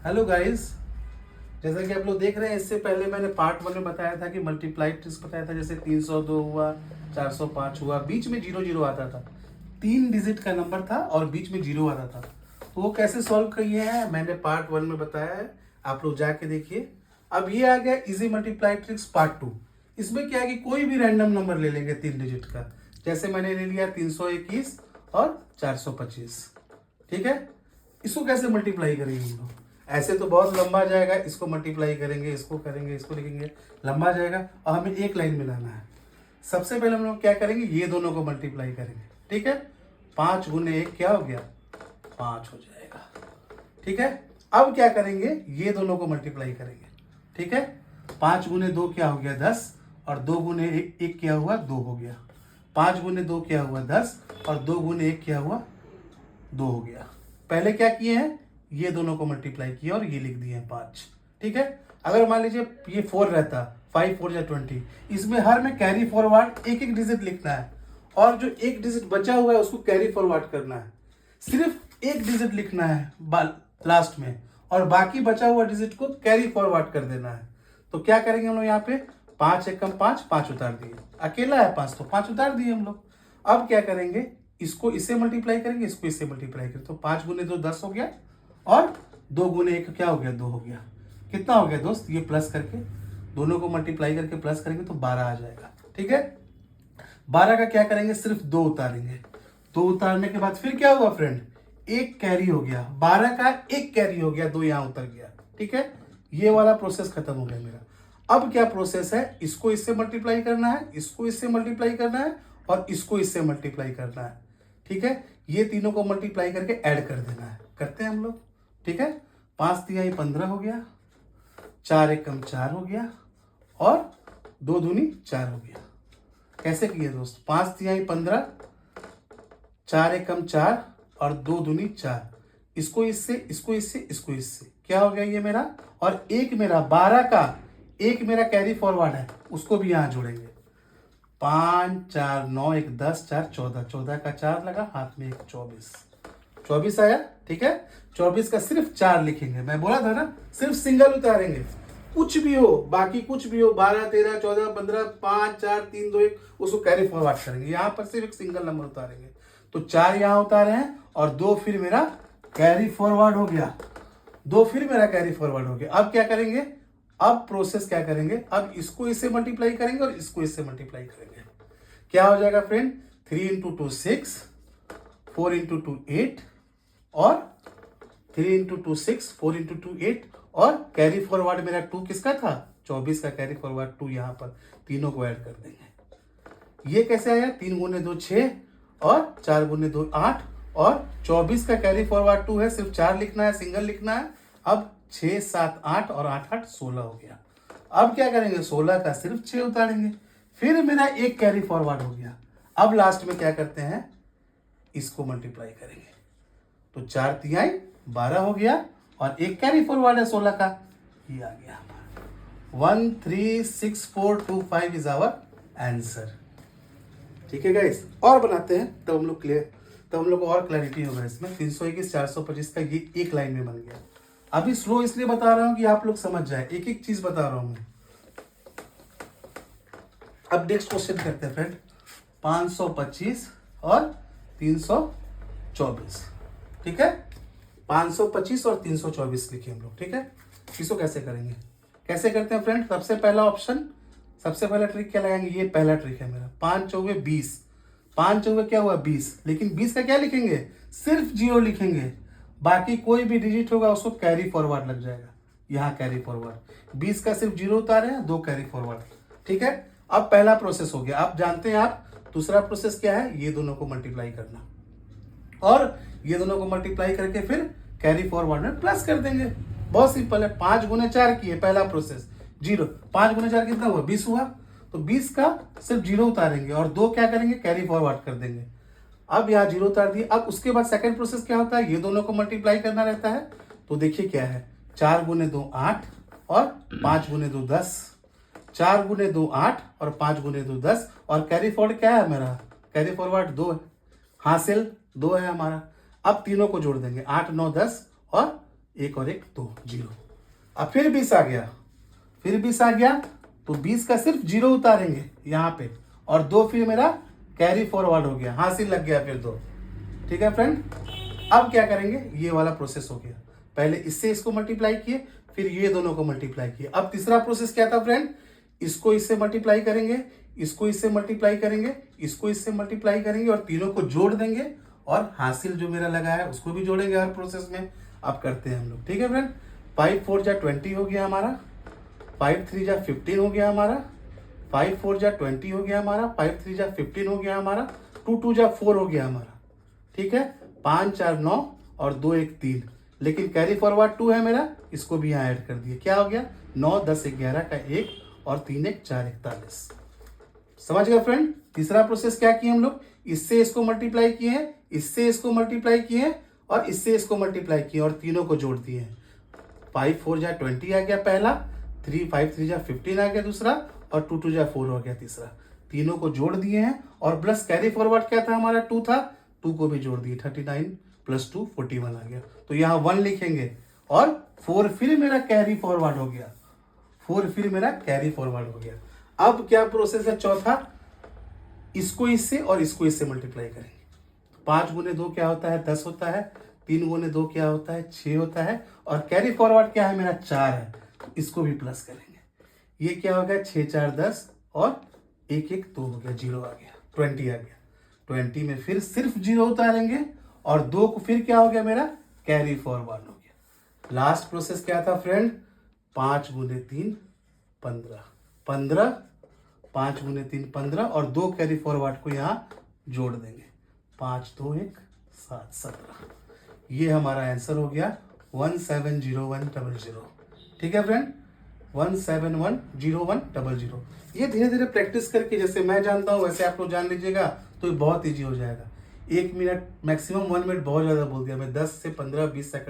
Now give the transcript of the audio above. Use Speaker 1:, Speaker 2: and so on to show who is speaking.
Speaker 1: Hello guys, जैसा कि आप लोग देख रहे हैं, इससे पहले मैंने पार्ट 1 में बताया था कि मल्टीप्लाई ट्रिक्स बताया था। जैसे 302 हुआ, 405 हुआ, बीच में 0 आता था। 3 डिजिट का नंबर था और बीच में 0 आता था। तो वो कैसे सॉल्व किए हैं मैंने पार्ट 1 में बताया है, आप लोग जाके देखिए। अब ये आ गया इजी मल्टीप्लाई ट्रिक्स पार्ट 2। इसमें क्या है कि कोई भी रैंडम नंबर ले लेंगे 3 डिजिट का। जैसे मैंने ले लिया 321 और 425। ठीक है, इसको कैसे मल्टीप्लाई करेंगे हम लोग? ऐसे तो बहुत लंबा जाएगा, इसको मल्टीप्लाई करेंगे, इसको करेंगे, इसको लिखेंगे, लंबा जाएगा और हमें एक लाइन में लाना है। सबसे पहले हम लोग क्या करेंगे, ये दोनों को मल्टीप्लाई करेंगे। ठीक है, 5 गुने 1 क्या हो गया? 5 हो जाएगा। ठीक है, अब क्या करेंगे, ये दोनों को मल्टीप्लाई करेंगे। ठीक है, 5 गुने 2 क्या हो गया? 10 और 2 गुने 1 क्या हुआ? 2 हो गया। 5 गुने 2 क्या हुआ? 10 और 2 गुने 1 क्या हुआ? 2 हो गया। पहले क्या किए हैं, ये दोनों को मल्टीप्लाई किया और ये लिख दिए हैं 5। ठीक है, अगर मान लीजिए ये 4 रहता, 5 4 20, इसमें हर में कैरी फॉरवर्ड एक एक डिजिट लिखना है और जो एक डिजिट बचा हुआ है उसको कैरी फॉरवर्ड करना है। सिर्फ एक डिजिट लिखना है लास्ट में और बाकी बचा हुआ डिजिट को कैरी फॉरवर्ड कर देना है। तो क्या करेंगे हम लोग यहाँ पे, 5 एकम 5, 5 उतार दिए। अकेला है 5 तो 5 उतार दिए हम लोग। अब क्या करेंगे, इसको इससे मल्टीप्लाई करेंगे, इसको इससे मल्टीप्लाई करेंगे। तो 5 गुने 2 10 हो गया और 2 गुने 1 क्या हो गया? 2 हो गया। कितना हो गया दोस्त? ये प्लस करके दोनों को मल्टीप्लाई करके प्लस करेंगे तो 12 आ जाएगा। ठीक है, 12 का क्या करेंगे, सिर्फ 2 उतारेंगे। 2 उतारने के बाद फिर क्या हुआ फ्रेंड, एक कैरी हो गया। 12 का एक कैरी हो गया, 2 यहां उतर गया। ठीक है, ये वाला प्रोसेस खत्म हो गया मेरा। अब क्या प्रोसेस है, इसको इससे मल्टीप्लाई करना है, इसको इससे मल्टीप्लाई करना है और इसको इससे मल्टीप्लाई करना है। ठीक है, ये तीनों को मल्टीप्लाई करके ऐड कर देना है। करते हैं हम लोग। ठीक है, 5 तिहाई 15 हो गया, 4 एकम 4 हो गया और 2 दूनी 4 हो गया। कैसे किए दोस्त? 5 तिहाई 15, 4 एकम 4 और 2 दूनी 4। इसको इससे, इसको इससे, इसको इससे, क्या हो गया ये मेरा? और एक मेरा 12 का एक मेरा कैरी फॉरवर्ड है, उसको भी यहां जोड़ेंगे। 5 4 9 1 10 4 14, 14 का 4 लगा, हाथ में 1 24 आया। ठीक है, 24 का सिर्फ 4 लिखेंगे। मैं बोला था ना, सिर्फ सिंगल उतारेंगे, कुछ भी हो, बाकी कुछ भी हो, 12 13 14 15 5 4 3 2 1, उसको कैरी फॉरवर्ड करेंगे। यहां पर सिर्फ एक सिंगल नंबर उतारेंगे। तो 4 यहां उतारे हैं और 2 फिर मेरा कैरी फॉरवर्ड हो गया। 2 फिर मेरा कैरी फॉरवर्ड हो गया। अब क्या करेंगे, अब प्रोसेस क्या करेंगे, अब इसको इससे मल्टीप्लाई करेंगे और इसको इससे मल्टीप्लाई करेंगे। क्या हो जाएगा फ्रेंड, 3 इंटू 2 6, 4 इंटू 2 8 और 3 इंटू 2 6, 4 इंटू 2 8 और कैरी फॉरवर्ड मेरा 2 किसका था? 24 का कैरी फॉरवर्ड 2 यहां पर, तीनों को ऐड कर देंगे। ये कैसे आया, 3 गुने 2 6 और 4 गुने 2 8 और 24 का कैरी फॉरवर्ड 2 है, सिर्फ 4 लिखना है, सिंगल लिखना है। अब 6 7 8 और 8 8 16 हो गया। अब क्या करेंगे, 16 का सिर्फ 6 उतारेंगे, फिर मेरा एक कैरी फॉरवर्ड हो गया। अब लास्ट में क्या करते हैं, इसको मल्टीप्लाई करेंगे। तो 4 तिहाई 12 हो गया और एक कैरी फॉरवर्ड है 16 का, ये आ गया हमारा 136425 इज आवर आंसर। ठीक है गाइस, और बनाते हैं तब हम लोग क्लियर, तब हम लोग को और क्लैरिटी होगा इसमें। 321 425 का ये एक लाइन में बन गया। अभी स्लो इसलिए बता रहा हूं कि आप लोग समझ जाए, एक एक चीज बता रहा हूं मैं। अब नेक्स्ट क्वेश्चन करते हैं फ्रेंड, 525 और 324। ठीक है, 525 और 324 लिखिए हम लोग। ठीक है, इसको कैसे करेंगे, कैसे करते हैं फ्रेंड? सबसे पहला ऑप्शन, सबसे पहला ट्रिक क्या लगाएंगे, ये पहला ट्रिक है मेरा। 5 चौके 20, 5 चौके क्या हुआ 20, लेकिन 20 का क्या लिखेंगे, सिर्फ 0 लिखेंगे। बाकी कोई भी डिजिट होगा उसको कैरी फॉरवर्ड लग जाएगा। यहाँ कैरी फॉरवर्ड 20 का सिर्फ 0 उतारे हैं, 2 कैरी फॉरवर्ड। ठीक है, अब पहला प्रोसेस हो गया। आप जानते हैं आप, दूसरा प्रोसेस क्या है, ये दोनों को मल्टीप्लाई करना और ये दोनों को मल्टीप्लाई करके फिर कैरी फॉरवर्ड में प्लस कर देंगे। बहुत सिंपल है। 5 गुने 4 किए, पहला प्रोसेस 0। 5 गुने 4 कितना हुआ, 20 हुआ। तो 20 का सिर्फ 0 उतारेंगे और 2 क्या करेंगे, कैरी फॉरवर्ड कर देंगे। अब यहाँ 0 उतार दिए। अब उसके बाद सेकंड प्रोसेस क्या होता है, ये दोनों को मल्टीप्लाई करना रहता है। तो देखिए क्या है, 4 गुने 2 8 और 5 गुने 2 10, 4 गुने 2 8 और 5 गुने 2 10 और कैरी फॉरवर्ड क्या है मेरा, कैरी फॉरवर्ड 2 है, हासिल 2 है हमारा। अब तीनों को जोड़ देंगे, 8 9 10 और एक और एक 2, 0। अब फिर 20 आ गया, फिर 20 आ गया तो 20 का सिर्फ 0 उतारेंगे यहाँ पे, और 2 फिर मेरा कैरी फॉरवर्ड हो गया, हासिल लग गया फिर 2। ठीक है फ्रेंड, अब क्या करेंगे, ये वाला प्रोसेस हो गया। पहले इससे इसको मल्टीप्लाई किए, फिर ये दोनों को मल्टीप्लाई किए। अब तीसरा प्रोसेस क्या था फ्रेंड, इसको इससे मल्टीप्लाई करेंगे, इसको इससे मल्टीप्लाई करेंगे, इसको इससे मल्टीप्लाई करेंगे और तीनों को जोड़ देंगे, और हासिल जो मेरा लगा है उसको भी जोड़ेंगे हर प्रोसेस में। अब करते हैं हम लोग। ठीक है फ्रेंड, 5 4 जा 20 हो गया हमारा, 5 3 जा 15 हो गया हमारा, 5 4 जा 20 हो गया हमारा, 5 3 जा 15 हो गया हमारा, 2 2 जा 4 हो गया हमारा। ठीक है, 5 4 9 और 2 1 3, लेकिन कैरी फॉरवर्ड 2 है मेरा, इसको भी यहाँ ऐड कर दिए। क्या हो गया, 9 10 11 का 1 और 3 1 4 41। समझ गए फ्रेंड। तीसरा प्रोसेस क्या किए हम लोग, इससे इसको मल्टीप्लाई किए हैं, इससे इसको मल्टीप्लाई किए हैं और इससे इसको मल्टीप्लाई किए और तीनों को जोड़ दिए हैं। 5 4 जा 20 आ गया पहला, 5 3 जा 15 आ गया दूसरा, और 2 2 जा 4 हो गया तीसरा। तीनों को जोड़ दिए हैं और प्लस कैरी फॉरवर्ड क्या था हमारा, 2 था, 2 को भी जोड़ दिए, 39 प्लस 2 41 आ गया। तो यहाँ 1 लिखेंगे और 4 फिर मेरा कैरी फॉरवर्ड हो गया, 4 फिर मेरा कैरी फॉरवर्ड हो गया। अब क्या प्रोसेस है चौथा, इसको इससे और इसको इससे मल्टीप्लाई करेंगे। 5 गुने 2 क्या होता है, 10 होता है, 3 गुने 2 क्या होता है, 6 होता है, और कैरी फॉरवर्ड क्या है मेरा, 4 है, तो इसको भी प्लस करेंगे। ये क्या हो गया, 6 4 10 और 1 1 2 हो गया, 0 आ गया, 20 आ गया। 20 में फिर सिर्फ 0 उतारेंगे और 2 को फिर क्या हो गया मेरा, कैरी फॉरवर्ड हो गया। लास्ट प्रोसेस क्या था फ्रेंड, 5 गुने 3 15, 15, 5 गुने 3 15 और 2 कैरी फॉरवर्ड को यहाँ जोड़ देंगे, 5 2 1 7 17। ये हमारा आंसर हो गया 170100। ठीक है फ्रेंड, 17101000। ये धीरे धीरे प्रैक्टिस करके, जैसे मैं जानता हूँ वैसे आप लोग जान लीजिएगा, तो ये बहुत ईजी हो जाएगा। 1 मिनट मैक्सिमम 1 मिनट बहुत ज़्यादा बोल दिया मैं, 10 से 15 20 सेकंड